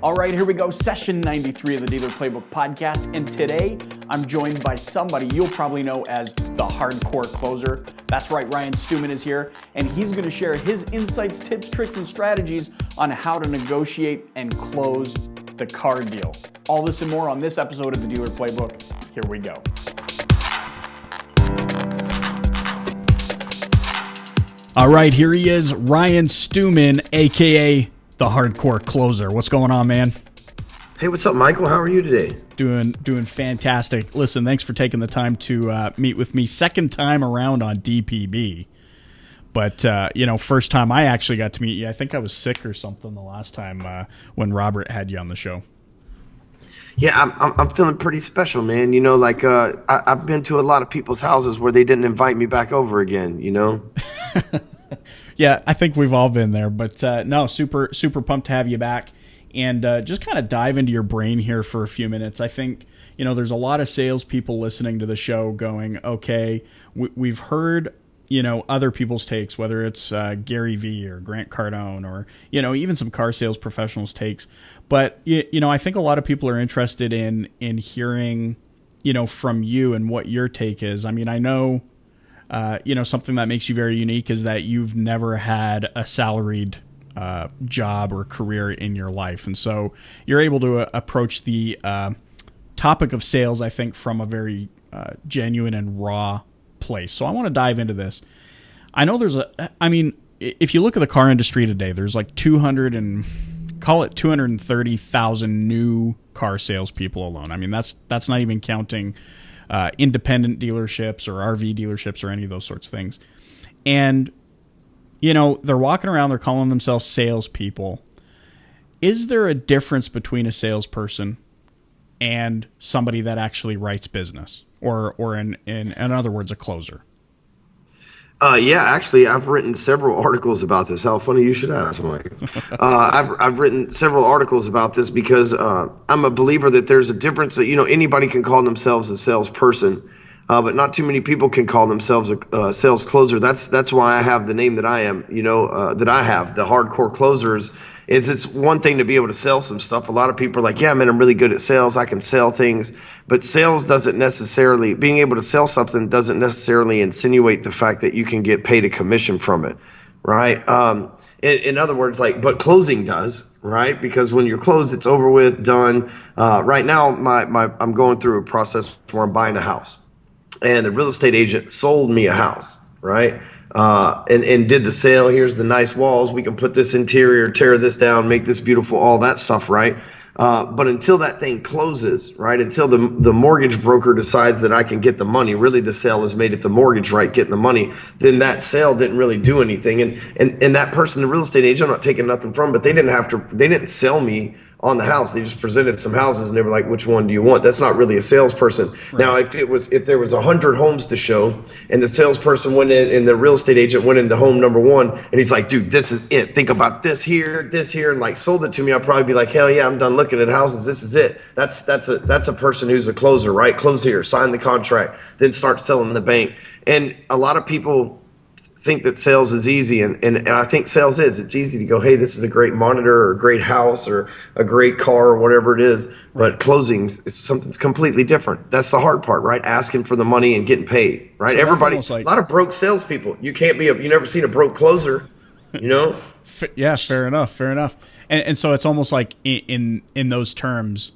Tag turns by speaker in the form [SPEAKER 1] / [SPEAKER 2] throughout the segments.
[SPEAKER 1] All right, here we go. Session 93 of the Dealer Playbook podcast. And today I'm joined by somebody you'll probably know as the hardcore closer. That's right, Ryan Stewman is here, and he's going to share his insights, tips, tricks, and strategies on how to negotiate and close the car deal. All this and more on this episode of the Dealer Playbook. Here we go. All right, here he is, Ryan Stewman, a.k.a. the hardcore closer. What's going on, man?
[SPEAKER 2] Hey, what's up, Michael? How are you today?
[SPEAKER 1] Doing fantastic. Listen, thanks for taking the time to meet with me. Second time around on DPB. But, first time I actually got to meet you, I think I was sick or something the last time when Robert had you on the show.
[SPEAKER 2] Yeah, I'm feeling pretty special, man. You know, I've been to a lot of people's houses where they didn't invite me back over again, you know?
[SPEAKER 1] Yeah, I think we've all been there. But, no, super pumped to have you back. And just kind of dive into your brain here for a few minutes. I think, there's a lot of salespeople listening to the show going, okay, we've heard, other people's takes, whether it's Gary Vee or Grant Cardone or, even some car sales professionals' takes. But, I think a lot of people are interested in hearing, from you and what your take is. I mean, I know, something that makes you very unique is that you've never had a salaried job or career in your life. And so you're able to approach the topic of sales, I think, from a very genuine and raw place. So I want to dive into this. I know if you look at the car industry today, there's like 230,000 new car salespeople alone. I mean, that's not even counting independent dealerships or RV dealerships or any of those sorts of things. And they're walking around, they're calling themselves salespeople. Is there a difference between a salesperson and somebody that actually writes business, or in other words, a closer?
[SPEAKER 2] Yeah, actually, I've written several articles about this. How funny you should ask, Mike. I've written several articles about this because I'm a believer that there's a difference that, anybody can call themselves a salesperson. But not too many people can call themselves a sales closer. That's why I have the name that I am, that I have, the hardcore closers. It's one thing to be able to sell some stuff. A lot of people are like, yeah, man, I'm really good at sales. I can sell things. But sales being able to sell something doesn't necessarily insinuate the fact that you can get paid a commission from it, right? In other words, but closing does, right? Because when you're closed, it's over with, done. Right now, I'm going through a process where I'm buying a house. And the real estate agent sold me a house, right? And did the sale. Here's the nice walls. We can put this interior, tear this down, make this beautiful, all that stuff, right? But until that thing closes, right? Until the mortgage broker decides that I can get the money, really the sale is made at the mortgage, right? Getting the money, then that sale didn't really do anything. And that person, the real estate agent, I'm not taking nothing from, but they didn't sell me on the house. They just presented some houses and they were like, which one do you want? That's not really a salesperson. Right. Now, if there was 100 homes to show and the salesperson went in and the real estate agent went into home number one and he's like, dude, this is it. Think about this here, and sold it to me, I'd probably be like, hell yeah, I'm done looking at houses. This is it. That's a person who's a closer, right? Close here, sign the contract, then start selling the bank. And a lot of people think that sales is easy, and I think sales it's easy to go, hey, this is a great monitor or a great house or a great car or whatever it is, but closing is something's completely different. That's the hard part, right? Asking for the money and getting paid, right? So everybody, a lot of broke salespeople. You never seen a broke closer,
[SPEAKER 1] Yeah, fair enough. And so it's almost like in those terms,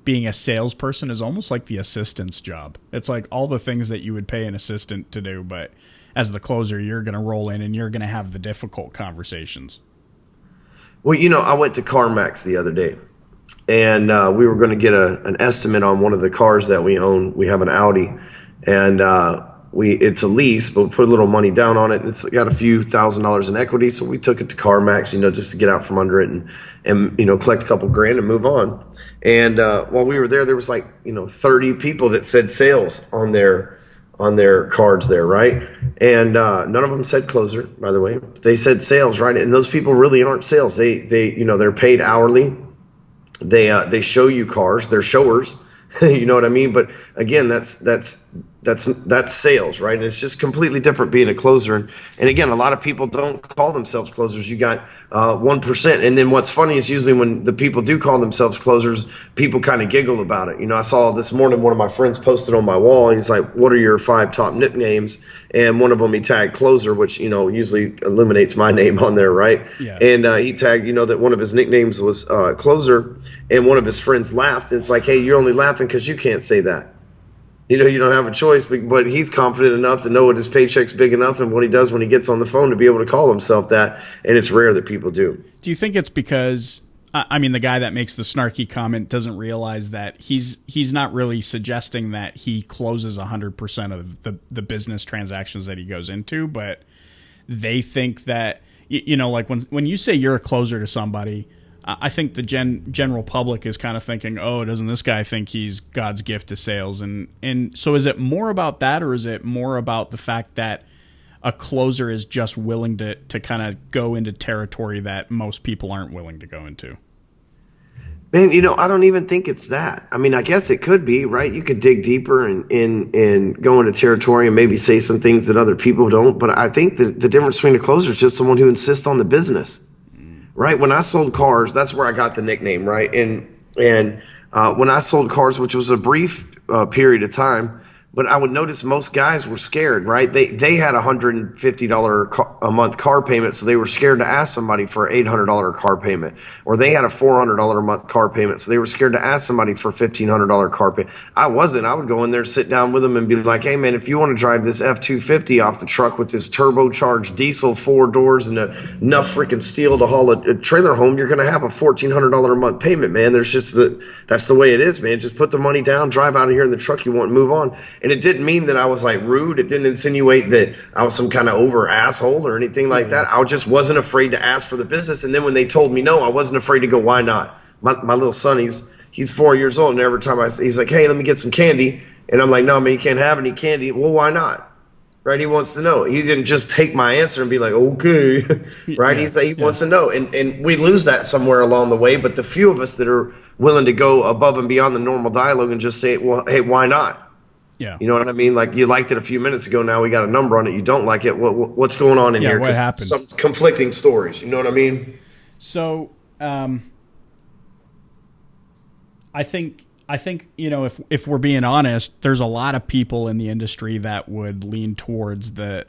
[SPEAKER 1] being a salesperson is almost like the assistant's job. It's like all the things that you would pay an assistant to do, but as the closer, you're going to roll in and you're going to have the difficult conversations.
[SPEAKER 2] Well, I went to CarMax the other day, and we were going to get an estimate on one of the cars that we own. We have an Audi, and it's a lease, but we put a little money down on it. And it's got a few $1,000s in equity, so we took it to CarMax, just to get out from under it and collect a couple grand and move on. And while we were there was 30 people that said sales on their cards there, right? And none of them said closer, by the way. They said sales, right? And those people really aren't sales. They're paid hourly. They show you cars. They're showers. You know what I mean? But again, that's that's sales, right? And it's just completely different being a closer. And again, a lot of people don't call themselves closers. You got 1%. And then what's funny is usually when the people do call themselves closers, people kind of giggle about it. I saw this morning one of my friends posted on my wall. He's like, "What are your 5 top nicknames?" And one of them he tagged closer, which usually illuminates my name on there, right?
[SPEAKER 1] Yeah.
[SPEAKER 2] And he tagged that one of his nicknames was closer, and one of his friends laughed. And it's like, "Hey, you're only laughing because you can't say that. You don't have a choice," but he's confident enough to know what his paycheck's big enough and what he does when he gets on the phone to be able to call himself that. And it's rare that people do.
[SPEAKER 1] Do you think it's because, the guy that makes the snarky comment doesn't realize that he's not really suggesting that he closes 100% of the business transactions that he goes into, but they think that, like when you say you're a closer to somebody, I think the general public is kind of thinking, oh, doesn't this guy think he's God's gift to sales? And so is it more about that, or is it more about the fact that a closer is just willing to kind of go into territory that most people aren't willing to go into?
[SPEAKER 2] Man, I don't even think it's that. I guess it could be, right? You could dig deeper and go into territory and maybe say some things that other people don't. But I think the difference between a closer is just someone who insists on the business. Right, when I sold cars, that's where I got the nickname, right? And when I sold cars, which was a brief period of time, but I would notice most guys were scared, right? They had a $150 a month car payment, so they were scared to ask somebody for an $800 car payment. Or they had a $400 a month car payment, so they were scared to ask somebody for a $1,500 car payment. I wasn't. I would go in there, sit down with them and be like, "Hey, man, if you want to drive this F-250 off the truck with this turbocharged diesel 4 doors and enough freaking steel to haul a trailer home, you're going to have a $1,400 a month payment, man. That's the way it is, man. Just put the money down, drive out of here in the truck you want, and move on." And it didn't mean that I was like rude. It didn't insinuate that I was some kind of over asshole or anything like that. I just wasn't afraid to ask for the business. And then when they told me no, I wasn't afraid to go, "Why not?" My little son, he's 4 years old, and every time he's like, "Hey, let me get some candy." And I'm like, "No, man, you can't have any candy." "Well, why not?" Right? He wants to know. He didn't just take my answer and be like, "Okay." Right?
[SPEAKER 1] Yeah,
[SPEAKER 2] He wants to know. And we lose that somewhere along the way. But the few of us that are willing to go above and beyond the normal dialogue and just say, "Well, hey, why not?"
[SPEAKER 1] Yeah.
[SPEAKER 2] You know what I mean? Like, you liked it a few minutes ago. Now we got a number on it. You don't like it. What's going on in here?
[SPEAKER 1] What happened?
[SPEAKER 2] Some conflicting stories. You know what I mean?
[SPEAKER 1] So, I think if we're being honest, there's a lot of people in the industry that would lean towards the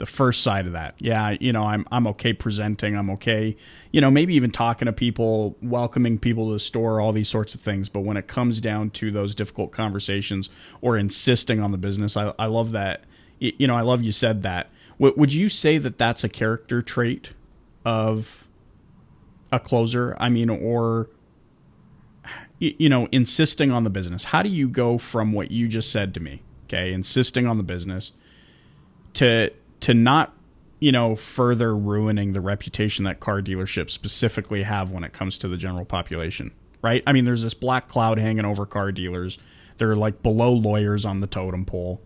[SPEAKER 1] first side of that. Yeah, I'm okay presenting. I'm okay, maybe even talking to people, welcoming people to the store, all these sorts of things. But when it comes down to those difficult conversations or insisting on the business, I love that. I love you said that. Would you say that that's a character trait of a closer? Or insisting on the business. How do you go from what you just said to me, okay, insisting on the business, to not, further ruining the reputation that car dealerships specifically have when it comes to the general population, right? There's this black cloud hanging over car dealers. They're like below lawyers on the totem pole.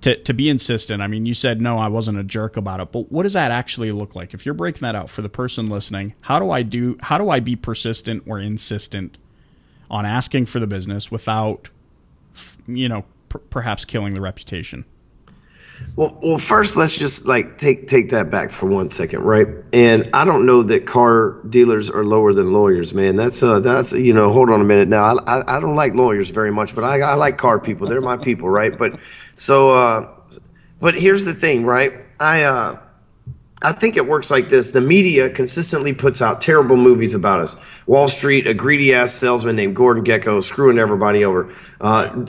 [SPEAKER 1] To be insistent, you said, no, I wasn't a jerk about it, but what does that actually look like? If you're breaking that out for the person listening, how do I be persistent or insistent on asking for the business without, perhaps killing the reputation?
[SPEAKER 2] Well, first, let's just take that back for 1 second, right? And I don't know that car dealers are lower than lawyers, man. That's hold on a minute now. I don't like lawyers very much, but I like car people. They're my people, right? But here's the thing, right? I think it works like this. The media consistently puts out terrible movies about us. Wall Street, a greedy-ass salesman named Gordon Gekko screwing everybody over.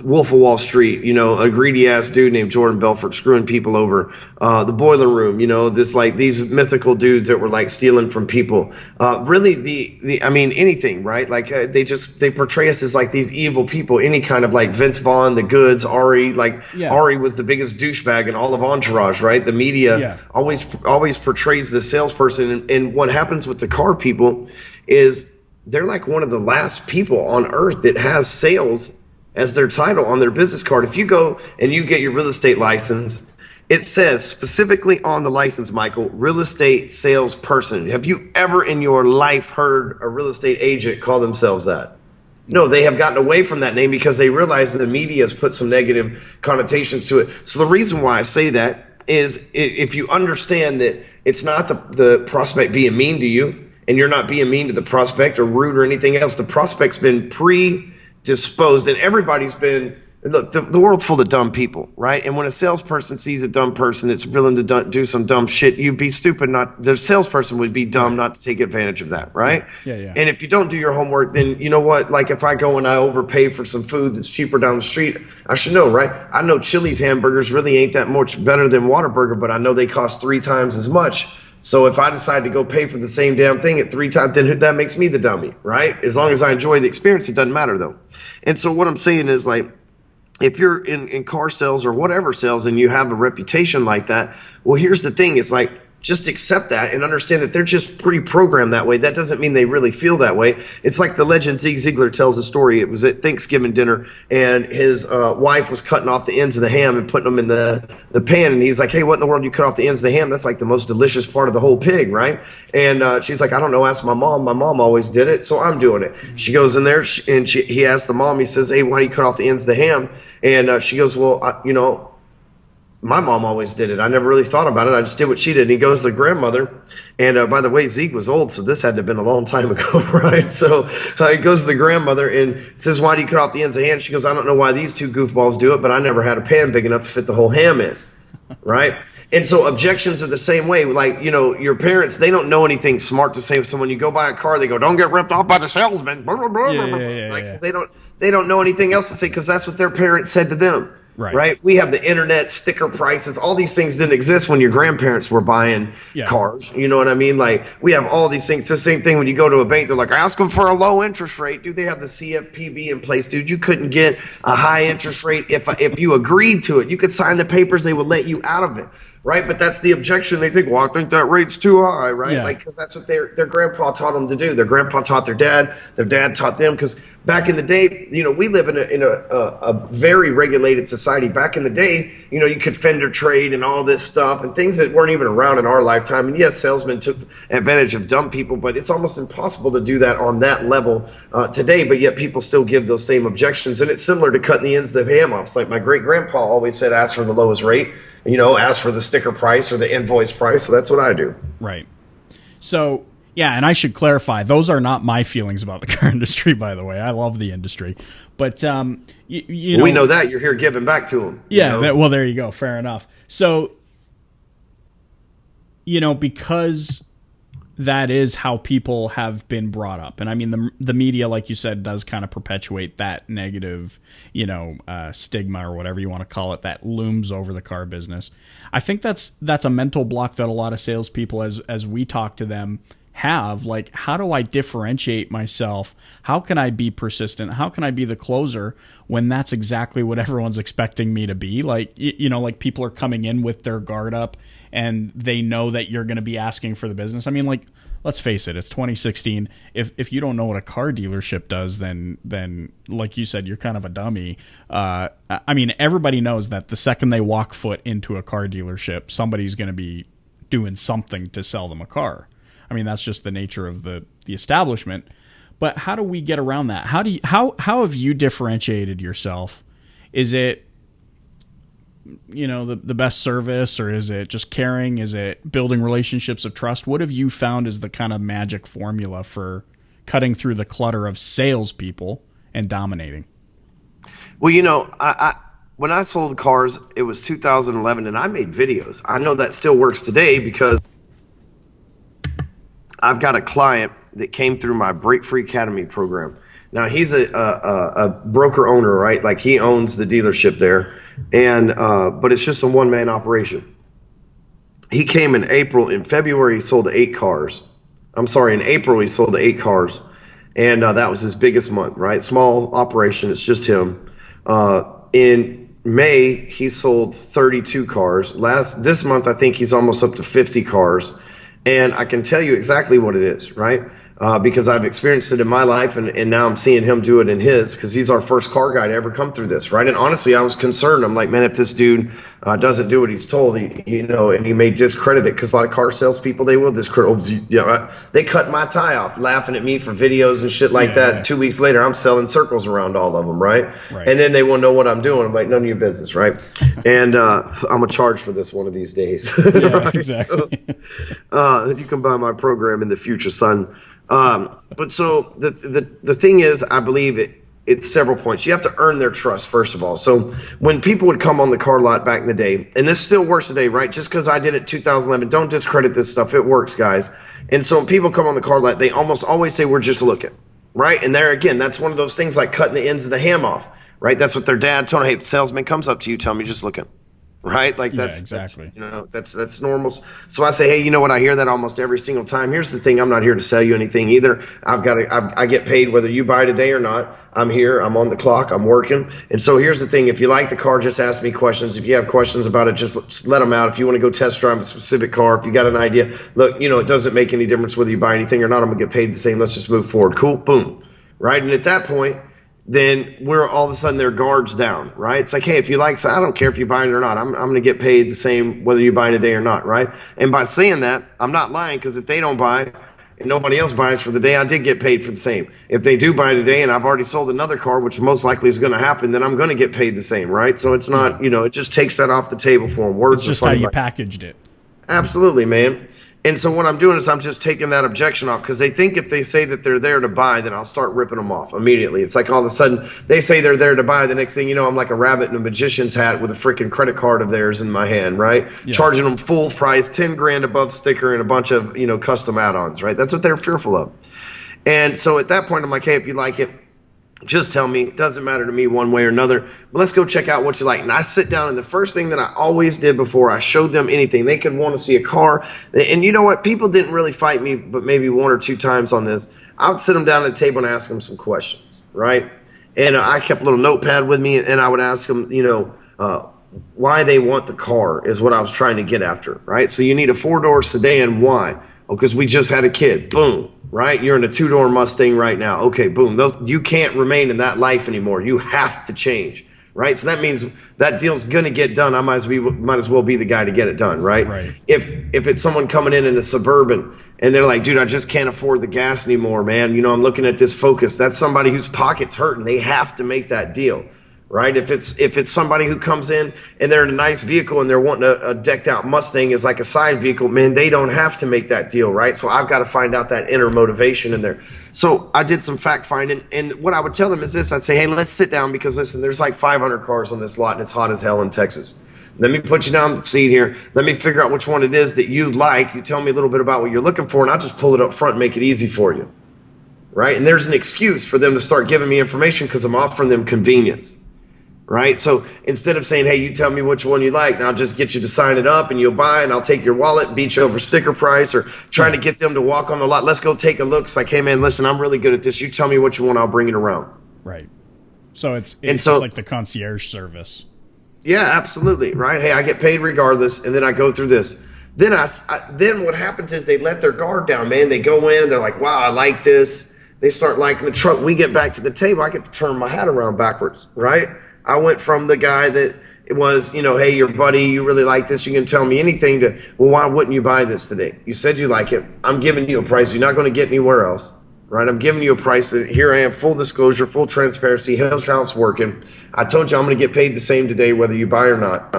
[SPEAKER 2] Wolf of Wall Street, a greedy-ass dude named Jordan Belfort screwing people over. The Boiler Room, these mythical dudes that were stealing from people. Really, anything, right? They portray us as these evil people. Any kind of Vince Vaughn, the Goods, Ari. Ari was the biggest douchebag in all of Entourage, right? The media always portrays the salesperson, and what happens with the car people is they're one of the last people on earth that has sales as their title on their business card. If you go and you get your real estate license, it says specifically on the license, Michael, real estate salesperson. Have you ever in your life heard a real estate agent call themselves that? No, they have gotten away from that name because they realize that the media has put some negative connotations to it. So the reason why I say that is if you understand that it's not the prospect being mean to you, and you're not being mean to the prospect or rude or anything else. The prospect's been predisposed, and everybody's been. Look, the world's full of dumb people, right? And when a salesperson sees a dumb person that's willing to do some dumb shit, you'd be stupid not. The salesperson would be dumb not to take advantage of that, right?
[SPEAKER 1] Yeah.
[SPEAKER 2] And if you don't do your homework, then you know what? Like if I go and I overpay for some food that's cheaper down the street, I should know, right? I know Chili's hamburgers really ain't that much better than Whataburger, but I know they cost 3 times as much. So if I decide to go pay for the same damn thing at 3 times, then that makes me the dummy, right? As long as I enjoy the experience, it doesn't matter though. And so what I'm saying is like, if you're in car sales or whatever sales and you have a reputation like that, well, here's the thing. It's like, just accept that and understand that they're just pretty programmed that way. That doesn't mean they really feel that way. It's like the legend Zig Ziglar tells a story. It was at Thanksgiving dinner, and his wife was cutting off the ends of the ham and putting them in the pan. And he's like, hey, what in the world you cut off the ends of the ham? That's like the most delicious part of the whole pig, right? And she's like, I don't know, ask my mom. My mom always did it, so I'm doing it. She goes in there, and he asks the mom, he says, hey, why do you cut off the ends of the ham? And she goes, well, my mom always did it. I never really thought about it. I just did what she did. And he goes to the grandmother. And by the way, Zeke was old, so this had to have been a long time ago, right? So he goes to the grandmother and says, why do you cut off the ends of the ham? She goes, I don't know why these two goofballs do it, but I never had a pan big enough to fit the whole ham in, right? And so objections are the same way. Like, your parents, they don't know anything smart to say. So when you go buy a car, they go, don't get ripped off by the salesman. Blah, blah, blah, blah. Like, 'cause they don't know anything else to say because that's what their parents said to them. Right. We have the internet, sticker prices. All these things didn't exist when your grandparents were buying cars. You know what I mean? Like, we have all these things. It's the same thing when you go to a bank. They're like, ask them for a low interest rate. Dude, they have the CFPB in place. Dude, you couldn't get a high interest rate if you agreed to it. You could sign the papers. They would let you out of it. Right. But that's the objection. They think, well, I think that rate's too high. Right. Like, because that's what their grandpa taught them to do. Their grandpa taught their dad taught them. Because back in the day, we live in a very regulated society. Back in the day, you could fender trade and all this stuff and things that weren't even around in our lifetime. And yes, salesmen took advantage of dumb people, but it's almost impossible to do that on that level today. But yet people still give those same objections. And it's similar to cutting the ends of the ham off. It's like my great grandpa always said, ask for the lowest rate. Ask for the sticker price or the invoice price. So that's what I do.
[SPEAKER 1] Right. So, yeah, and I should clarify, those are not my feelings about the car industry, by the way. I love the industry. But, we
[SPEAKER 2] know that. You're here giving back to them.
[SPEAKER 1] Yeah, well, there you go. Fair enough. So, because that is how people have been brought up. And I mean, the media, like you said, does kind of perpetuate that negative, stigma or whatever you want to call it that looms over the car business. I think that's a mental block that a lot of salespeople, as we talk to them, have. Like, how do I differentiate myself? How can I be persistent? How can I be the closer when that's exactly what everyone's expecting me to be? Like, like people are coming in with their guard up and they know that you're going to be asking for the business. I mean, like, let's face it, it's 2016. If you don't know what a car dealership does, then like you said, you're kind of a dummy. I mean, everybody knows that the second they walk foot into a car dealership, somebody's going to be doing something to sell them a car. I mean, that's just the nature of the establishment. But how do we get around that? How have you differentiated yourself? Is it the best service, or is it just caring? Is it building relationships of trust? What have you found is the kind of magic formula for cutting through the clutter of salespeople and dominating?
[SPEAKER 2] Well, I when I sold cars, it was 2011, and I made videos. I know that still works today because I've got a client that came through my Break Free Academy program. Now, he's a broker owner, right? Like, he owns the dealership there, and but it's just a one-man operation. He came in April. In February, he sold 8 cars. I'm sorry, in April, he sold 8 cars, and that was his biggest month, right? Small operation. It's just him. In May, he sold 32 cars. This month, I think he's almost up to 50 cars. And I can tell you exactly what it is, right? because I've experienced it in my life, and now I'm seeing him do it in his, because he's our first car guy to ever come through this, right? And honestly, I was concerned. I'm like, man, if this dude doesn't do what he's told, and he may discredit it, because a lot of car salespeople, they will discredit. They cut my tie off, laughing at me for videos and shit like that. Yeah. 2 weeks later, I'm selling circles around all of them, right? And then they won't know what I'm doing. I'm like, none of your business, right? And I'm gonna charge for this one of these days.
[SPEAKER 1] Yeah, right? Exactly.
[SPEAKER 2] So, you can buy my program in the future, son. But so the thing is, I believe it's several points. You have to earn their trust, first of all. So when people would come on the car lot back in the day, and this still works today, right? Just because I did it 2011, don't discredit this stuff. It works, guys. And so when people come on the car lot, they almost always say, we're just looking, right? And there again, that's one of those things like cutting the ends of the ham off, right? That's what their dad told them. Hey, if the salesman comes up to you, tell me just looking. Right? Like that's
[SPEAKER 1] exactly.
[SPEAKER 2] That's normal. So I say, hey, you know what? I hear that almost every single time. Here's the thing. I'm not here to sell you anything either. I get paid whether you buy today or not. I'm here. I'm on the clock. I'm working. And so here's the thing. If you like the car, just ask me questions. If you have questions about it, just let them out. If you want to go test drive a specific car, if you got an idea, look, it doesn't make any difference whether you buy anything or not. I'm going to get paid the same. Let's just move forward. Cool. Boom. Right. And at that point, then we're all of a sudden their guards down, right? It's like, hey, if you like, so I don't care if you buy it or not. I'm going to get paid the same whether you buy it today or not, right? And by saying that, I'm not lying, because if they don't buy and nobody else buys for the day, I did get paid for the same. If they do buy today and I've already sold another car, which most likely is going to happen, then I'm going to get paid the same, right? So it's not, it just takes that off the table for them. Words
[SPEAKER 1] it's just how you packaged it.
[SPEAKER 2] Absolutely, man. And so what I'm doing is I'm just taking that objection off, because they think if they say that they're there to buy, then I'll start ripping them off immediately. It's like all of a sudden they say they're there to buy. The next thing you know, I'm like a rabbit in a magician's hat with a freaking credit card of theirs in my hand, right? Yeah. Charging them full price, 10 grand above sticker and a bunch of, custom add-ons, right? That's what they're fearful of. And so at that point, I'm like, hey, if you like it, just tell me. It doesn't matter to me one way or another. But let's go check out what you like. And I sit down, and the first thing that I always did before I showed them anything, they could want to see a car. And you know what? People didn't really fight me, but maybe one or two times on this. I would sit them down at the table and ask them some questions, right? And I kept a little notepad with me, and I would ask them, why they want the car is what I was trying to get after, right? So you need a 4-door sedan. Why? Oh, because we just had a kid. Boom. Right? You're in a 2-door Mustang right now. Okay, boom. You can't remain in that life anymore. You have to change. Right? So that means that deal's going to get done. I might as well be the guy to get it done. Right? If it's someone coming in a Suburban and they're like, dude, I just can't afford the gas anymore, man. I'm looking at this Focus. That's somebody whose pocket's hurting. They have to make that deal. Right? If it's somebody who comes in and they're in a nice vehicle and they're wanting a decked out Mustang as like a side vehicle, man, they don't have to make that deal, right? So I've got to find out that inner motivation in there. So I did some fact finding, and what I would tell them is this. I'd say, hey, let's sit down, because listen, there's like 500 cars on this lot and it's hot as hell in Texas. Let me put you down the seat here. Let me figure out which one it is that you like. You tell me a little bit about what you're looking for, and I'll just pull it up front and make it easy for you. Right? And there's an excuse for them to start giving me information, because I'm offering them convenience. Right? So instead of saying, hey, you tell me which one you like, and I'll just get you to sign it up and you'll buy, and I'll take your wallet, beat you over sticker price, or trying to get them to walk on the lot. Let's go take a look. It's like, hey, man, listen, I'm really good at this. You tell me what you want, I'll bring it around.
[SPEAKER 1] Right. So it's like the concierge service.
[SPEAKER 2] Yeah, absolutely. Right. Hey, I get paid regardless. And then I go through this. Then then what happens is they let their guard down, man. They go in and they're like, wow, I like this. They start liking the truck. We get back to the table. I get to turn my hat around backwards. Right. I went from the guy that it was, hey, your buddy, you really like this, you can tell me anything, to, well, why wouldn't you buy this today? You said you like it. I'm giving you a price. You're not going to get anywhere else, right? I'm giving you a price. Here I am, full disclosure, full transparency. Here's how it's working. I told you I'm going to get paid the same today, whether you buy or not.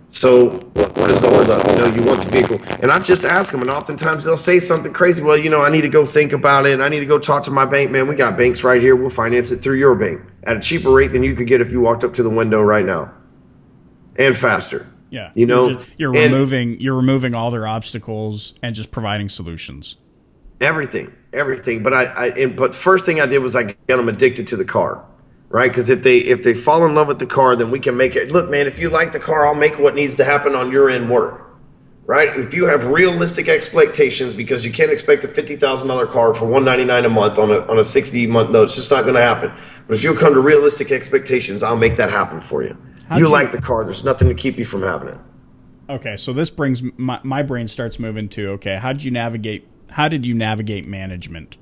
[SPEAKER 2] So what is the hold up? You want the vehicle. And I just ask them, and oftentimes they'll say something crazy. Well, I need to go think about it. I need to go talk to my bank. Man, we got banks right here. We'll finance it through your bank at a cheaper rate than you could get if you walked up to the window right now. And faster.
[SPEAKER 1] Yeah. You're removing all their obstacles and just providing solutions. Everything.
[SPEAKER 2] But first thing I did was I got them addicted to the car. Right? Because if they fall in love with the car, then we can make it. Look, man, if you like the car, I'll make what needs to happen on your end work. Right? If you have realistic expectations, because you can't expect a $50,000 car for $199 a month on a 60-month note. It's just not going to happen. But if you'll come to realistic expectations, I'll make that happen for you. You like the car. There's nothing to keep you from having it.
[SPEAKER 1] Okay, so this brings my brain starts moving to, okay, how did you navigate how did you navigate management,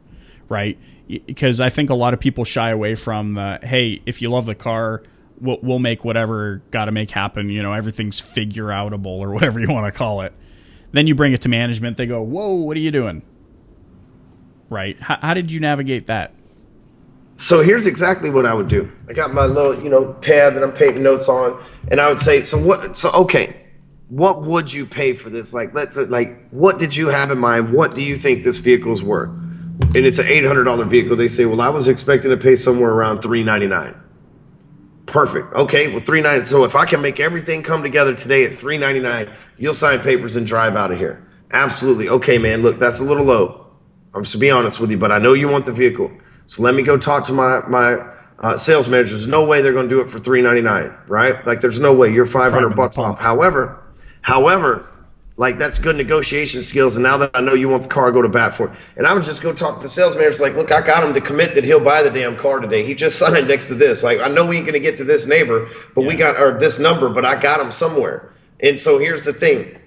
[SPEAKER 1] right? Because I think a lot of people shy away from the, hey, if you love the car, we'll make whatever got to make happen. Everything's figure outable or whatever you want to call it. Then you bring it to management. They go, whoa, what are you doing? Right? How did you navigate that?
[SPEAKER 2] So here's exactly what I would do. I got my little, pad that I'm taking notes on, and I would say, okay, what would you pay for this? What did you have in mind? What do you think this vehicle's worth? And it's an $800 vehicle. They say, well, I was expecting to pay somewhere around $399. Perfect. Okay, well, $399. So if I can make everything come together today at $399, you'll sign papers and drive out of here. Absolutely. Okay, man, look, that's a little low. I'm just to be honest with you, but I know you want the vehicle. So let me go talk to my sales manager. There's no way they're going to do it for $399, right? Like, there's no way. You're $500 off. However, like, that's good negotiation skills. And now that I know you want the car, go to bat for it. And I would just go talk to the sales manager. Like, look, I got him to commit that he'll buy the damn car today. He just signed next to this. Like, I know we ain't going to get to this neighbor, but we got this number, but I got him somewhere. And so here's the thing,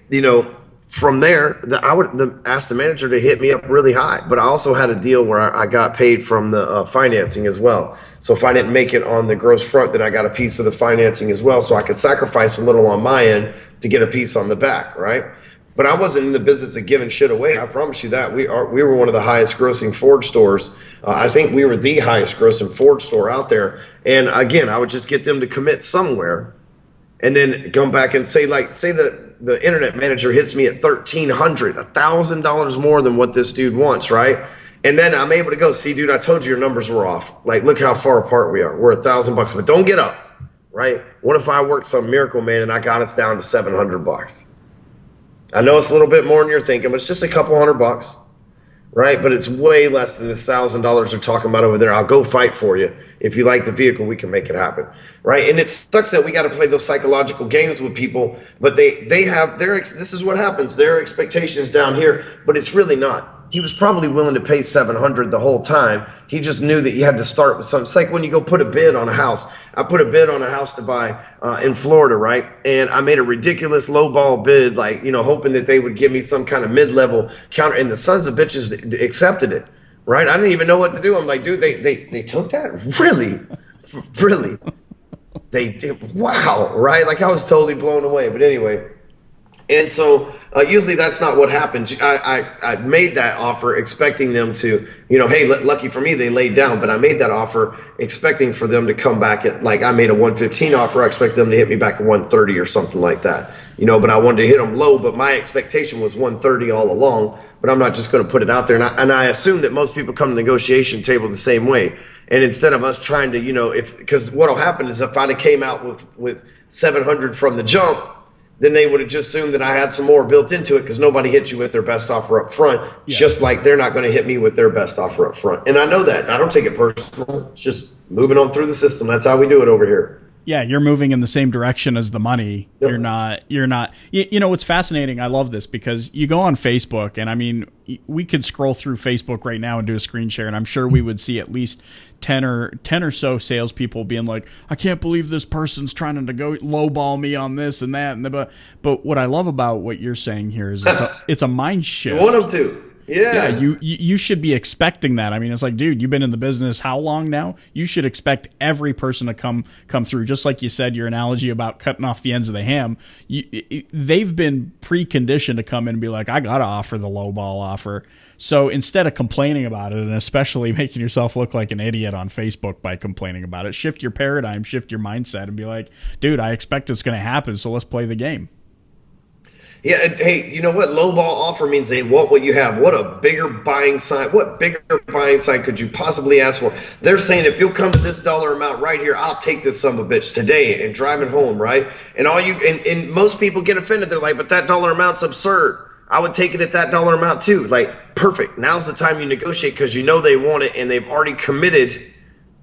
[SPEAKER 2] from there, I would ask the manager to hit me up really high. But I also had a deal where I got paid from the financing as well. So if I didn't make it on the gross front, then I got a piece of the financing as well. So I could sacrifice a little on my end to get a piece on the back, right? But I wasn't in the business of giving shit away. I promise you that. We were one of the highest grossing Ford stores. I think we were the highest grossing Ford store out there. And again, I would just get them to commit somewhere and then come back and say the internet manager hits me at $1,300, $1,000 more than what this dude wants, right? And then I'm able to go, see, dude, I told you your numbers were off. Like, look how far apart we are. We're $1,000, but don't get up, right? What if I worked some miracle, man, and I got us down to $700? I know it's a little bit more than you're thinking, but it's just a couple $100, right? But it's way less than this $1,000 they're talking about over there. I'll go fight for you. If you like the vehicle, we can make it happen, right? And it sucks that we got to play those psychological games with people, but they have this is what happens. Their expectations down here, but it's really not. He was probably willing to pay $700 the whole time. He just knew that you had to start with something. It's like when you go put a bid on a house. I put a bid on a house to buy in Florida, right? And I made a ridiculous lowball bid, hoping that they would give me some kind of mid-level counter. And the sons of bitches accepted it, right? I didn't even know what to do. I'm like, dude, they took that? Really? Really? They did? Wow, right? Like, I was totally blown away. But anyway. And so usually that's not what happens. I made that offer expecting them to, hey, lucky for me, they laid down. But I made that offer expecting for them to come back at, like, I made a 115 offer. I expect them to hit me back at 130 or something like that. But I wanted to hit them low. But my expectation was 130 all along. But I'm not just going to put it out there. And I assume that most people come to the negotiation table the same way. And instead of us trying to, because what'll happen is if I'd have came out with 700 from the jump, then they would have just assumed that I had some more built into it because nobody hit you with their best offer up front, just like they're not going to hit me with their best offer up front. And I know that. I don't take it personal. It's just moving on through the system. That's how we do it over here.
[SPEAKER 1] Yeah, you're moving in the same direction as the money. Yep. You're not. What's fascinating, I love this because you go on Facebook, and I mean, we could scroll through Facebook right now and do a screen share, and I'm sure we would see at least 10 or so salespeople being like, I can't believe this person's trying to go lowball me on this and that. But what I love about what you're saying here is it's a mind shift.
[SPEAKER 2] You want them to. Yeah,
[SPEAKER 1] you should be expecting that. I mean, it's like, dude, you've been in the business how long now? You should expect every person to come through. Just like you said, your analogy about cutting off the ends of the ham. They've been preconditioned to come in and be like, I got to offer the low ball offer. So instead of complaining about it, and especially making yourself look like an idiot on Facebook by complaining about it, shift your paradigm, shift your mindset, and be like, dude, I expect it's going to happen, so let's play the game.
[SPEAKER 2] Yeah, and hey, you know what? Lowball offer means they want what you have. What a bigger buying sign. What bigger buying sign could you possibly ask for? They're saying if you'll come to this dollar amount right here, I'll take this son of a bitch today and drive it home, right? And and most people get offended. They're like, but that dollar amount's absurd. I would take it at that dollar amount too. Like, perfect. Now's the time you negotiate because you know they want it and they've already committed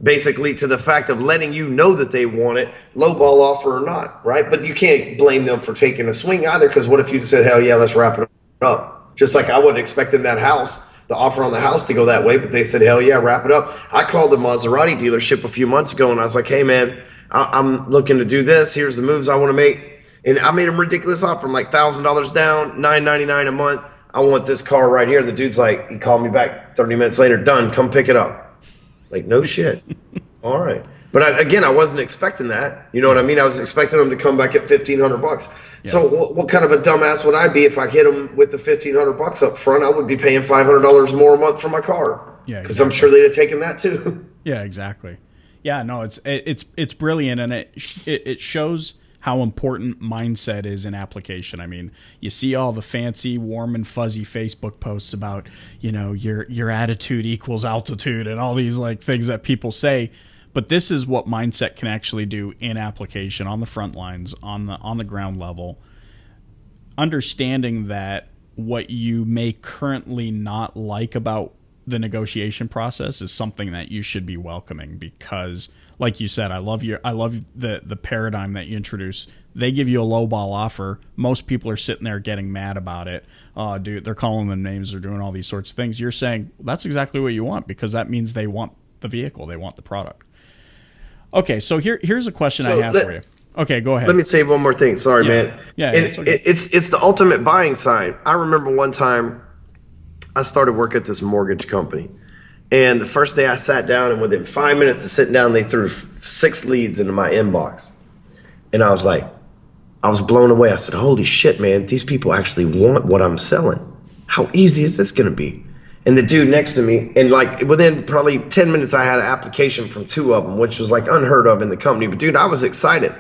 [SPEAKER 2] basically to the fact of letting you know that they want it, low ball offer or not, right? But you can't blame them for taking a swing either, because what if you said, hell yeah, let's wrap it up? Just like I wasn't expecting the offer on the house to go that way, but they said, hell yeah, wrap it up. I called the Maserati dealership a few months ago and I was like, hey man, I'm looking to do this. Here's the moves I want to make. And I made them ridiculous offer from like $1,000 down, $999 a month. I want this car right here. The dude's like, he called me back 30 minutes later, done, come pick it up. Like, no shit. All right. But I wasn't expecting that. You know what I mean? I was expecting them to come back at $1,500. Yeah. So what kind of a dumbass would I be if I hit them with the $1,500 up front? I would be paying $500 more a month for my car. Yeah, because I'm sure they'd have taken that too.
[SPEAKER 1] Yeah, exactly. Yeah, no, it's brilliant, and it shows how important mindset is in application. I mean, you see all the fancy, warm and fuzzy Facebook posts about, you know, your attitude equals altitude and all these like things that people say. But this is what mindset can actually do in application, on the front lines, on the ground level. Understanding that what you may currently not like about the negotiation process is something that you should be welcoming, because, like you said, I love the paradigm that you introduce. They give you a lowball offer. Most people are sitting there getting mad about it. Oh, dude, they're calling them names. They're doing all these sorts of things. You're saying that's exactly what you want, because that means they want the vehicle. They want the product. Okay, so here's a question I have for you. Okay, go ahead.
[SPEAKER 2] Let me say one more thing. Sorry, man.
[SPEAKER 1] Yeah,
[SPEAKER 2] it's the ultimate buying sign. I remember one time I started work at this mortgage company, and the first day I sat down, and within 5 minutes of sitting down, they threw 6 leads into my inbox. And I was blown away. I said, holy shit, man, these people actually want what I'm selling. How easy is this going to be? And the dude next to me, and like within probably 10 minutes, I had an application from 2 of them, which was like unheard of in the company. But dude, I was excited.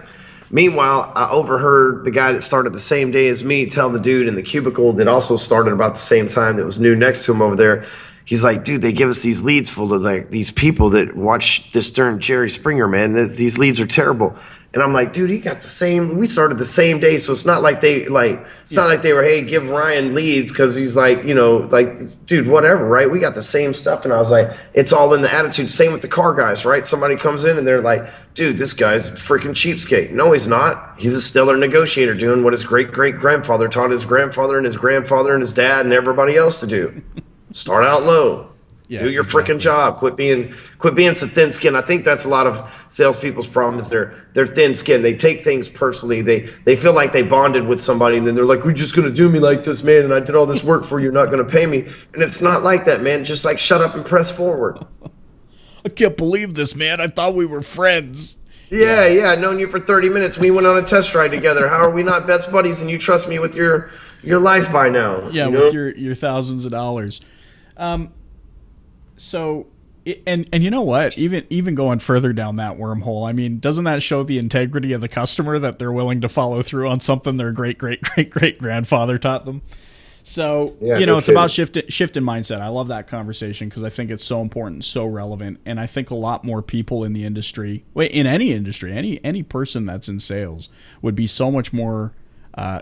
[SPEAKER 2] Meanwhile, I overheard the guy that started the same day as me tell the dude in the cubicle that also started about the same time, that was new next to him over there. He's like, dude, they give us these leads full of like these people that watch this darn Jerry Springer, man. These leads are terrible. And I'm like, dude, we started the same day. So it's not like not like they were, hey, give Ryan leads because he's like, you know, like, dude, whatever, right? We got the same stuff. And I was like, it's all in the attitude. Same with the car guys, right? Somebody comes in and they're like, dude, this guy's a freaking cheapskate. No, he's not. He's a stellar negotiator doing what his great-great-grandfather taught his grandfather and his grandfather and his dad and everybody else to do. Start out low. Yeah, do your freaking job. Quit being so thin skinned. I think that's a lot of salespeople's problem, is they're thin skinned. They take things personally. They feel like they bonded with somebody, and then they're like, "You're just gonna do me like this, man, and I did all this work for you. You're not gonna pay me." And it's not like that, man. Just like shut up and press forward.
[SPEAKER 1] I can't believe this, man. I thought we were friends.
[SPEAKER 2] Yeah. I've known you for 30 minutes. We went on a test ride together. How are we not best buddies? And you trust me with your life by now?
[SPEAKER 1] Yeah,
[SPEAKER 2] you know?
[SPEAKER 1] With your thousands of dollars. So, and you know what? Even going further down that wormhole, I mean, doesn't that show the integrity of the customer, that they're willing to follow through on something their great-great-great-great-grandfather taught them? So, it's about shifting mindset. I love that conversation because I think it's so important, so relevant, and I think a lot more people in the industry, in any industry, any person that's in sales would be so much more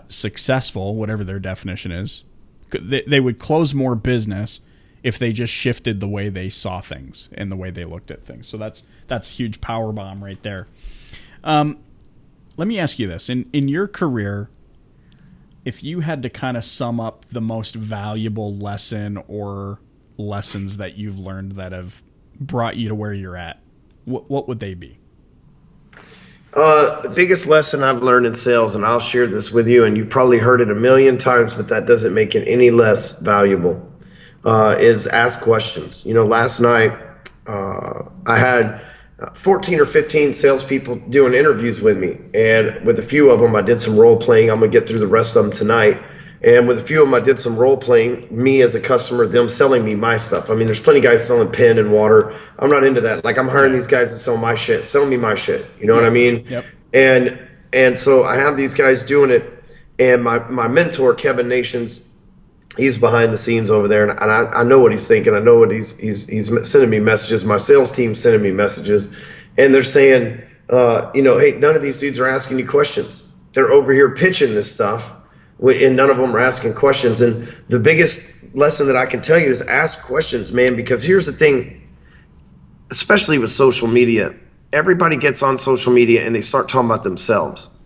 [SPEAKER 1] successful, whatever their definition is. They would close more business if they just shifted the way they saw things and the way they looked at things. So that's a huge power bomb right there. Let me ask you this. In your career, if you had to kind of sum up the most valuable lesson or lessons that you've learned that have brought you to where you're at, what would they be?
[SPEAKER 2] The biggest lesson I've learned in sales, and I'll share this with you, and you've probably heard it a million times, but that doesn't make it any less valuable, is ask questions. You know, last night I had 14 or 15 salespeople doing interviews with me, and with a few of them I did some role playing. I'm gonna get through the rest of them tonight. And with a few of them I did some role playing, me as a customer, them selling me my stuff. I mean, there's plenty of guys selling pen and water. I'm not into that. Like, I'm hiring these guys to sell my shit. Sell me my shit. You know what I mean?
[SPEAKER 1] Yep.
[SPEAKER 2] And so I have these guys doing it, and my mentor, Kevin Nations, he's behind the scenes over there, and I know what he's thinking. I know what he's sending me messages. My sales team's sending me messages, and they're saying, hey, none of these dudes are asking you questions. They're over here pitching this stuff, and none of them are asking questions. And the biggest lesson that I can tell you is ask questions, man, because here's the thing, especially with social media, everybody gets on social media and they start talking about themselves.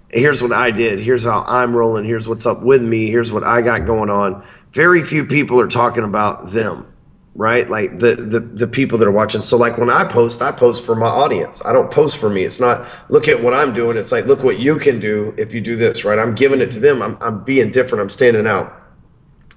[SPEAKER 2] Here's what I did. Here's how I'm rolling. Here's what's up with me. Here's what I got going on. Very few people are talking about them, right? Like the people that are watching. So like when I post for my audience. I don't post for me. It's not, look at what I'm doing. It's like, look what you can do if you do this, right? I'm giving it to them. I'm being different. I'm standing out.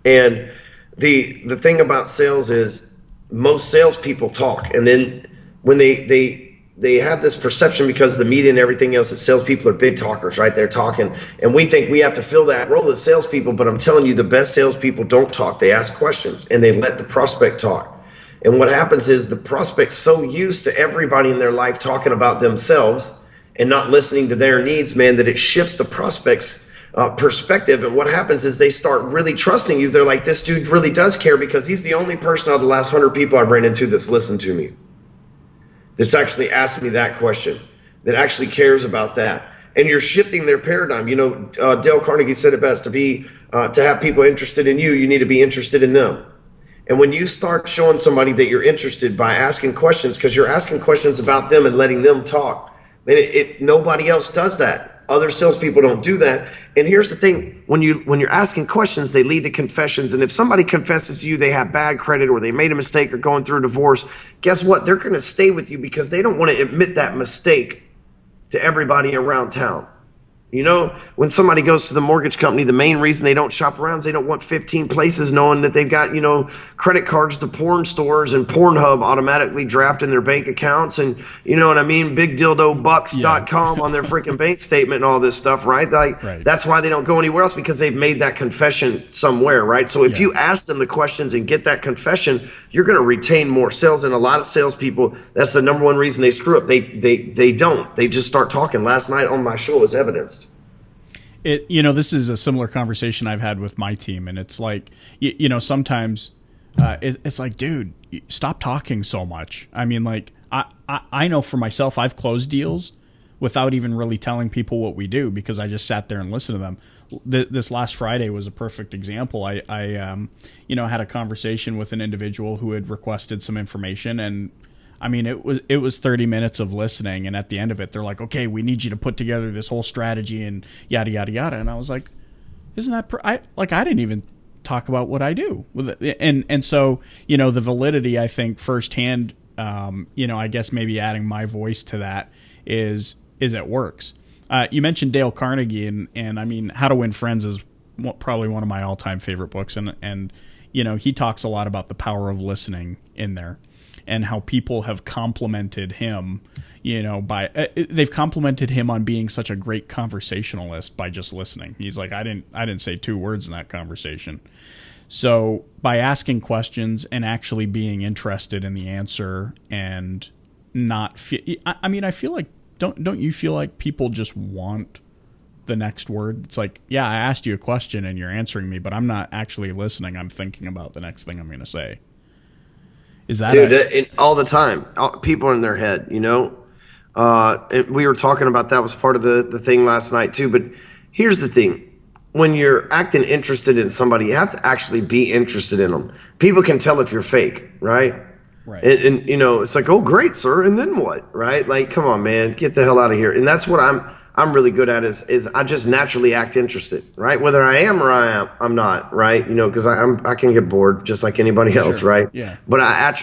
[SPEAKER 2] And the thing about sales is most salespeople talk, and then when they have this perception because of the media and everything else that salespeople are big talkers, right? They're talking, and we think we have to fill that role as salespeople. But I'm telling you, the best salespeople don't talk. They ask questions and they let the prospect talk. And what happens is the prospect's so used to everybody in their life talking about themselves and not listening to their needs, man, that it shifts the prospect's perspective. And what happens is they start really trusting you. They're like, this dude really does care because he's the only person out of the last 100 people I ran into that's listened to me, that's actually asked me that question, that actually cares about that. And you're shifting their paradigm. You know, Dale Carnegie said it best: to have people interested in you, you need to be interested in them. And when you start showing somebody that you're interested by asking questions, because you're asking questions about them and letting them talk, man, nobody else does that. Other salespeople don't do that. And here's the thing: when you're asking questions, they lead to confessions. And if somebody confesses to you they have bad credit, or they made a mistake, or going through a divorce, guess what? They're going to stay with you because they don't want to admit that mistake to everybody around town. You know, when somebody goes to the mortgage company, the main reason they don't shop around is they don't want 15 places knowing that they've got, you know, credit cards to porn stores and Pornhub automatically drafting their bank accounts, and, you know what I mean, bigdildobucks.com on their freaking bank statement and all this stuff, right? Like, right. That's why they don't go anywhere else, because they've made that confession somewhere, right? So if you ask them the questions and get that confession, you're going to retain more sales. And a lot of salespeople, that's the number one reason they screw up. They don't. They just start talking. Last night on my show is evidenced.
[SPEAKER 1] This is a similar conversation I've had with my team, and it's like, sometimes it's like, dude, stop talking so much. I mean, like, I know for myself, I've closed deals without even really telling people what we do, because I just sat there and listened to them. This last Friday was a perfect example. I had a conversation with an individual who had requested some information, and I mean, it was 30 minutes of listening, and at the end of it, they're like, "Okay, we need you to put together this whole strategy and yada yada yada." And I was like, "Isn't that I didn't even talk about what I do with it." And so, the validity, I think, firsthand, I guess maybe adding my voice to that is it works. You mentioned Dale Carnegie, and I mean, How to Win Friends is probably one of my all-time favorite books, and he talks a lot about the power of listening in there, and how people have complimented him, they've complimented him on being such a great conversationalist by just listening. He's like, I didn't say two words in that conversation. So by asking questions and actually being interested in the answer, and not I feel like, don't you feel like people just want the next word? It's like, yeah, I asked you a question and you're answering me, but I'm not actually listening. I'm thinking about the next thing I'm going to say. Is that
[SPEAKER 2] dude? All the time, people are in their head, and we were talking about that was part of the thing last night too. But here's the thing: when you're acting interested in somebody, you have to actually be interested in them. People can tell if you're fake, right?
[SPEAKER 1] Right.
[SPEAKER 2] And it's like, oh, great, sir, and then what, right? Like, come on, man, get the hell out of here. And that's what I'm really good at is I just naturally act interested, right? Whether I am or I'm not, right? Because I can get bored just like anybody else,
[SPEAKER 1] sure.
[SPEAKER 2] right?
[SPEAKER 1] Yeah.
[SPEAKER 2] But I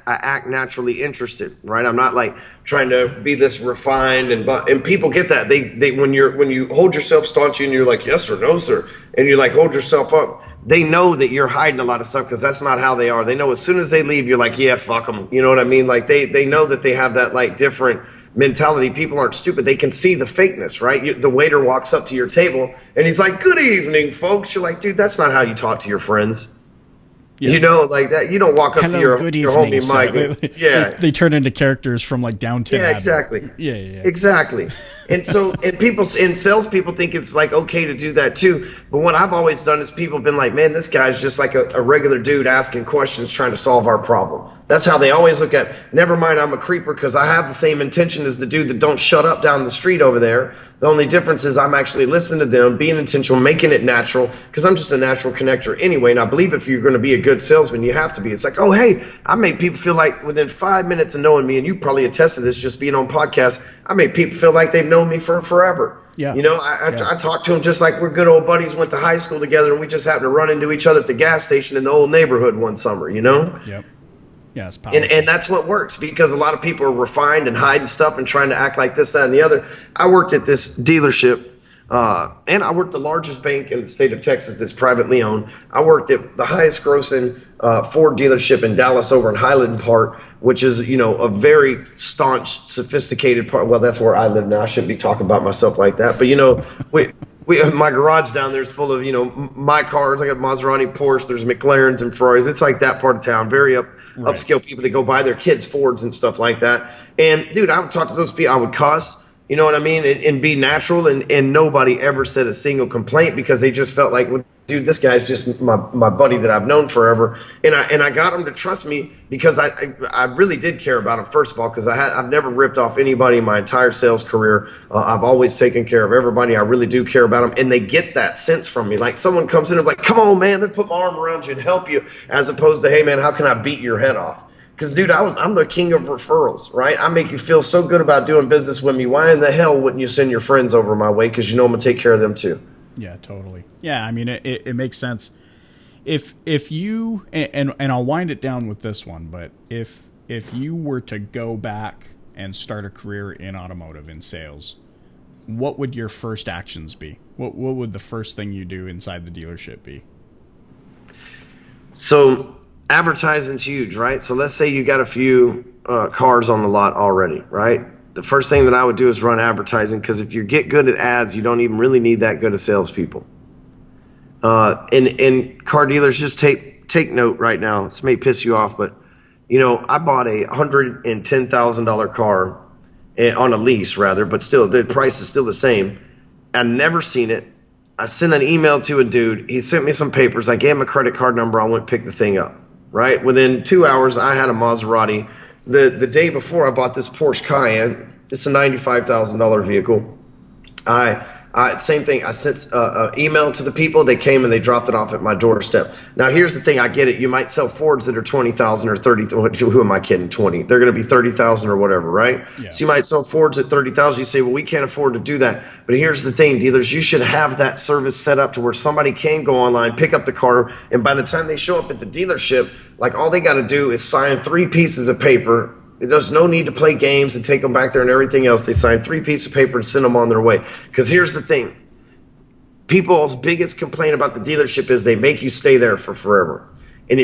[SPEAKER 2] act naturally interested, right? I'm not like trying to be this refined, and people get that. They when you hold yourself staunch and you're like, yes or no, sir, and you like hold yourself up, they know that you're hiding a lot of stuff, because that's not how they are. They know as soon as they leave, you're like, yeah, fuck them. You know what I mean? Like they know that they have that like different mentality. People aren't stupid. They can see the fakeness, right? The waiter walks up to your table and he's like, good evening, folks. You're like, dude, that's not how you talk to your friends. Yeah. Like that. You don't walk up to your homie Mike.
[SPEAKER 1] They turn into characters from like Downton.
[SPEAKER 2] Yeah, exactly.
[SPEAKER 1] Yeah.
[SPEAKER 2] Exactly. And so, and salespeople think it's like okay to do that too. But what I've always done is people have been like, man, this guy's just like a regular dude asking questions, trying to solve our problem. That's how they always look at. Never mind, I'm a creeper, because I have the same intention as the dude that don't shut up down the street over there. The only difference is I'm actually listening to them, being intentional, making it natural, because I'm just a natural connector anyway. And I believe if you're going to be a good salesman, you have to be. It's like, oh, hey, I made people feel like within 5 minutes of knowing me, and you probably attest to this just being on podcasts, I made people feel like they've known me for forever.
[SPEAKER 1] Yeah.
[SPEAKER 2] I talk to them just like we're good old buddies, went to high school together, and we just happened to run into each other at the gas station in the old neighborhood one summer,
[SPEAKER 1] Yep. Yeah, it's powerful.
[SPEAKER 2] And that's what works, because a lot of people are refined and hiding stuff and trying to act like this, that, and the other. I worked at this dealership And I worked the largest bank in the state of Texas that's privately owned. I worked at the highest grossing Ford dealership in Dallas over in Highland Park, which is, a very staunch, sophisticated part. Well, that's where I live now. I shouldn't be talking about myself like that. But, my garage down there is full of, my cars. I got Maserati, Porsche, there's McLarens and Ferraris. It's like that part of town. Very upscale people that go buy their kids Fords and stuff like that. And, dude, I would talk to those people. I would cuss. You know what I mean? And be natural. And nobody ever said a single complaint because they just felt like, well, dude, this guy's just my buddy that I've known forever. And I got him to trust me because I really did care about him, first of all, because I've never ripped off anybody in my entire sales career. I've always taken care of everybody. I really do care about them. And they get that sense from me. Like someone comes in and like, come on, man, let me put my arm around you and help you, as opposed to, hey, man, how can I beat your head off? Because, dude, I'm the king of referrals, right? I make you feel so good about doing business with me. Why in the hell wouldn't you send your friends over my way? Because I'm going to take care of them too.
[SPEAKER 1] Yeah, totally. Yeah, I mean, it makes sense. If you, and I'll wind it down with this one, but if you were to go back and start a career in automotive, in sales, what would your first actions be? What would the first thing you do inside the dealership be?
[SPEAKER 2] So advertising's huge, right? So let's say you got a few cars on the lot already, right? The first thing that I would do is run advertising, because if you get good at ads, you don't even really need that good of salespeople. And car dealers, just take note right now. This may piss you off, but I bought a $110,000 car on a lease, rather, but still the price is still the same. I've never seen it. I sent an email to a dude. He sent me some papers. I gave him a credit card number. I went pick the thing up. Right? Within 2 hours, I had a Maserati. The day before, I bought this Porsche Cayenne. It's a $95,000 vehicle. Same thing. I sent an email to the people. They came and they dropped it off at my doorstep. Now, here's the thing. I get it. You might sell Fords that are 20,000 or 30. Who am I kidding? 20. They're going to be 30,000 or whatever, right? Yeah. So you might sell Fords at 30,000. You say, well, we can't afford to do that. But here's the thing, dealers. You should have that service set up to where somebody can go online, pick up the car, and by the time they show up at the dealership, like all they got to do is sign 3 pieces of paper. There's no need to play games and take them back there and everything else. They sign 3 pieces of paper and send them on their way. Because here's the thing. People's biggest complaint about the dealership is they make you stay there for forever. And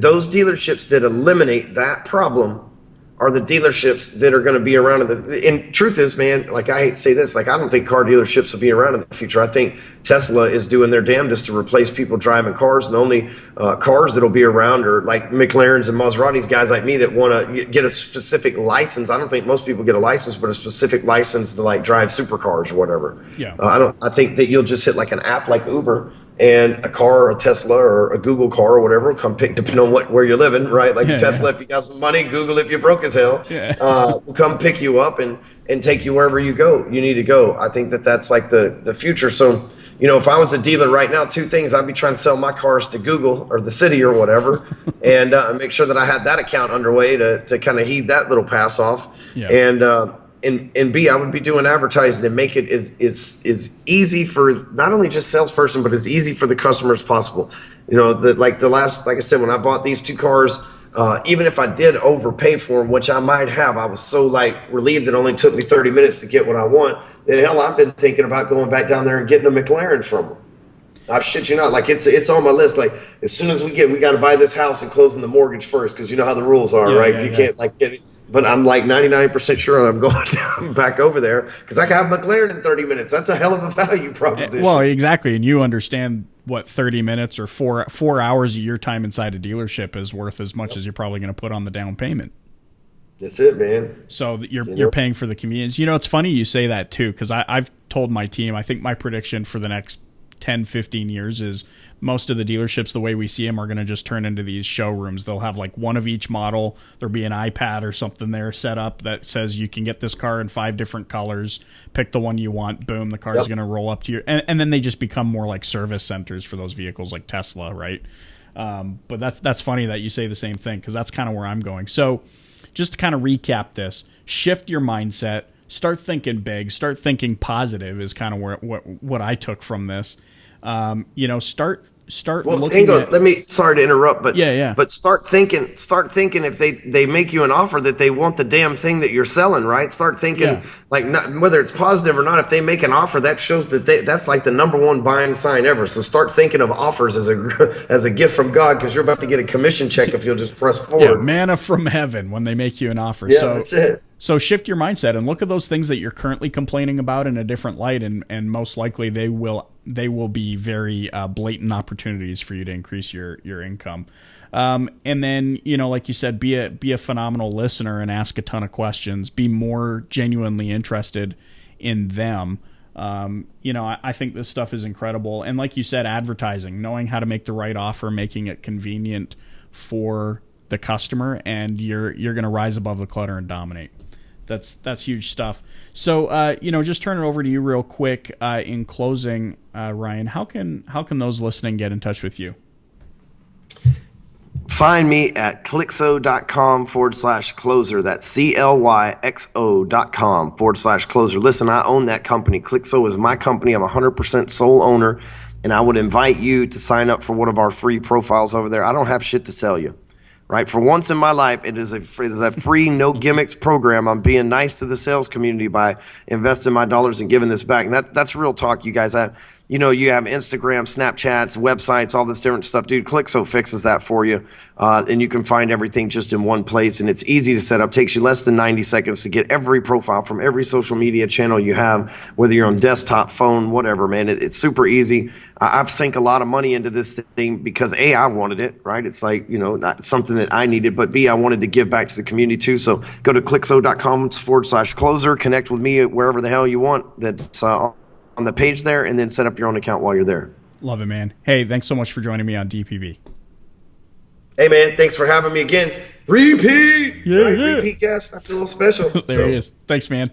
[SPEAKER 2] those dealerships that eliminate that problem are the dealerships that are going to be around. And truth is, man, like I hate to say this, like I don't think car dealerships will be around in the future. I think Tesla is doing their damnedest to replace people driving cars. And the only cars that'll be around are like McLarens and Maseratis, guys like me that want to get a specific license. I don't think most people get a license, but a specific license to like drive supercars or whatever.
[SPEAKER 1] Yeah.
[SPEAKER 2] I think that you'll just hit like an app like Uber, and a car, or a Tesla, or a Google car, or whatever, will come pick, depending on where you're living, right? Like Tesla, if you got some money, Google if you're broke as hell, will come pick you up and take you wherever you need to go. I think that's like the future. So, if I was a dealer right now, 2 things, I'd be trying to sell my cars to Google or the city or whatever, and make sure that I had that account underway to kind of heed that little pass off. Yeah. And B, I would be doing advertising and make it as easy for not only just salesperson, but as easy for the customer as possible. Like I said, when I bought these 2 cars, even if I did overpay for them, which I might have, I was so relieved it only took me 30 minutes to get what I want. Then hell, I've been thinking about going back down there and getting a McLaren from them. I shit you not. Like it's on my list. Like as soon as we got to buy this house and closing the mortgage first, because you know how the rules are, right? You can't get it. But I'm like 99% sure I'm going down back over there because I can have McLaren in 30 minutes. That's a hell of a value proposition.
[SPEAKER 1] Well, exactly. And you understand what 30 minutes or 4 hours of your time inside a dealership is worth as much as you're probably going to put on the down payment.
[SPEAKER 2] That's it, man.
[SPEAKER 1] So you're paying for the convenience. It's funny you say that too, because I've told my team, I think my prediction for the next 10, 15 years is most of the dealerships, the way we see them, are going to just turn into these showrooms. They'll have like one of each model. There'll be an iPad or something there set up that says you can get this car in 5 different colors. Pick the one you want. Boom, the car's going to roll up to you. And then they just become more like service centers for those vehicles like Tesla, right? But that's funny that you say the same thing, because that's kind of where I'm going. So just to kind of recap this, shift your mindset. Start thinking big. Start thinking positive is kind of what I took from this. start
[SPEAKER 2] Well,
[SPEAKER 1] looking
[SPEAKER 2] Tango,
[SPEAKER 1] at.
[SPEAKER 2] sorry to interrupt, but
[SPEAKER 1] Yeah.
[SPEAKER 2] start thinking if they make you an offer that they want the damn thing that you're selling, right? Start thinking
[SPEAKER 1] Yeah.
[SPEAKER 2] like not, whether it's positive or not, if they make an offer, that shows that that's like the number one buying sign ever. So start thinking of offers as a as a gift from God, because you're about to get a commission check if you'll just press
[SPEAKER 1] Yeah,
[SPEAKER 2] forward.
[SPEAKER 1] manna from heaven when they make you an offer.
[SPEAKER 2] Yeah, that's it.
[SPEAKER 1] So shift your mindset and look at those things that you're currently complaining about in a different light, and most likely they will be very blatant opportunities for you to increase your income. And then, like you said, be a phenomenal listener and ask a ton of questions. Be more genuinely interested in them. I think this stuff is incredible. And like you said, advertising, knowing how to make the right offer, making it convenient for the customer, and you're going to rise above the clutter and dominate. That's huge stuff. So, just turn it over to you real quick. In closing, Ryan, how can those listening get in touch with you?
[SPEAKER 2] Find me at clixo.com/closer. That's CLYXO.com/closer. Listen, I own that company. Clixo is my company. I'm 100% sole owner, and I would invite you to sign up for one of our free profiles over there. I don't have shit to sell you. Right? For once in my life, it is a free, no gimmicks program. I'm being nice to the sales community by investing my dollars and giving this back. And that's real talk, you guys. You have Instagram, Snapchats, websites, all this different stuff. Dude, Clixo fixes that for you. And you can find everything just in one place. And it's easy to set up. Takes you less than 90 seconds to get every profile from every social media channel you have, whether you're on desktop, phone, whatever, man. It's super easy. I've sunk a lot of money into this thing because A, I wanted it, right? It's like, not something that I needed, but B, I wanted to give back to the community too. So go to clixo.com/closer, connect with me wherever the hell you want. That's on the page there, and then set up your own account while you're there.
[SPEAKER 1] Love it, man. Hey, thanks so much for joining me on DPB.
[SPEAKER 2] Hey, man, thanks for having me again. Repeat!
[SPEAKER 1] Yeah,
[SPEAKER 2] right?
[SPEAKER 1] yeah.
[SPEAKER 2] Repeat guest. I feel a little special.
[SPEAKER 1] There he is. Thanks, man.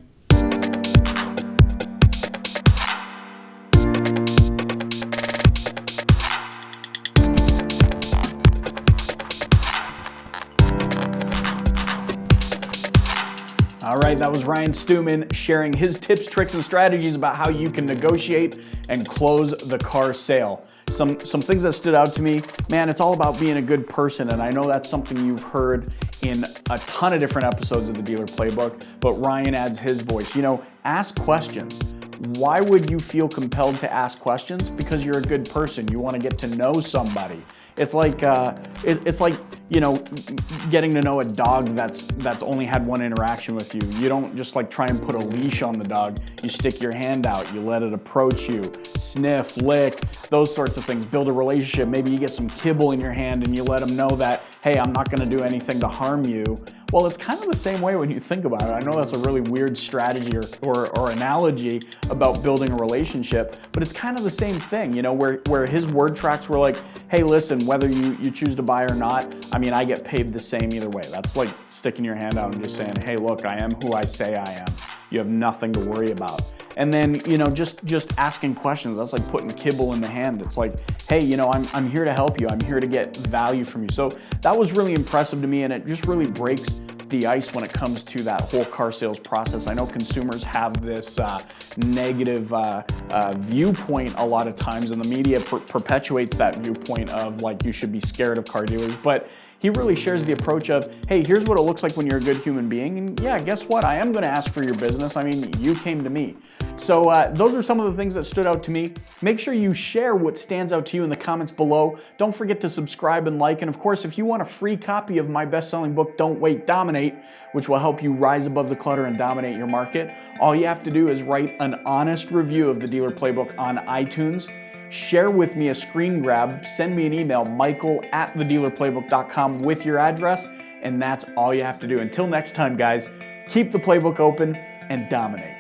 [SPEAKER 1] All right, that was Ryan Stewman sharing his tips, tricks, and strategies about how you can negotiate and close the car sale. Some things that stood out to me, man, it's all about being a good person, and I know that's something you've heard in a ton of different episodes of the Dealer Playbook, but Ryan adds his voice. Ask questions. Why would you feel compelled to ask questions? Because you're a good person. You want to get to know somebody. It's like getting to know a dog that's only had one interaction with you. You don't just try and put a leash on the dog. You stick your hand out. You let it approach you, sniff, lick, those sorts of things. Build a relationship. Maybe you get some kibble in your hand and you let them know that, hey, I'm not going to do anything to harm you. Well, it's kind of the same way when you think about it. I know that's a really weird strategy or analogy about building a relationship, but it's kind of the same thing, where his word tracks were like, hey, listen, whether you choose to buy or not, I get paid the same either way. That's like sticking your hand out and just saying, hey, look, I am who I say I am. You have nothing to worry about. And then, just asking questions, that's like putting kibble in the hand. It's like, hey, I'm here to help you. I'm here to get value from you. So that was really impressive to me, and it just really breaks the ice when it comes to that whole car sales process. I know consumers have this negative viewpoint a lot of times, and the media perpetuates that viewpoint of you should be scared of car dealers. But he really shares the approach of, hey, here's what it looks like when you're a good human being. And yeah, guess what? I am going to ask for your business. You came to me. So those are some of the things that stood out to me. Make sure you share what stands out to you in the comments below. Don't forget to subscribe and like. And of course, if you want a free copy of my best-selling book, Don't Wait, Dominate, which will help you rise above the clutter and dominate your market, all you have to do is write an honest review of the Dealer Playbook on iTunes. Share with me a screen grab, send me an email, michael@thedealerplaybook.com with your address, and that's all you have to do. Until next time, guys, keep the playbook open and dominate.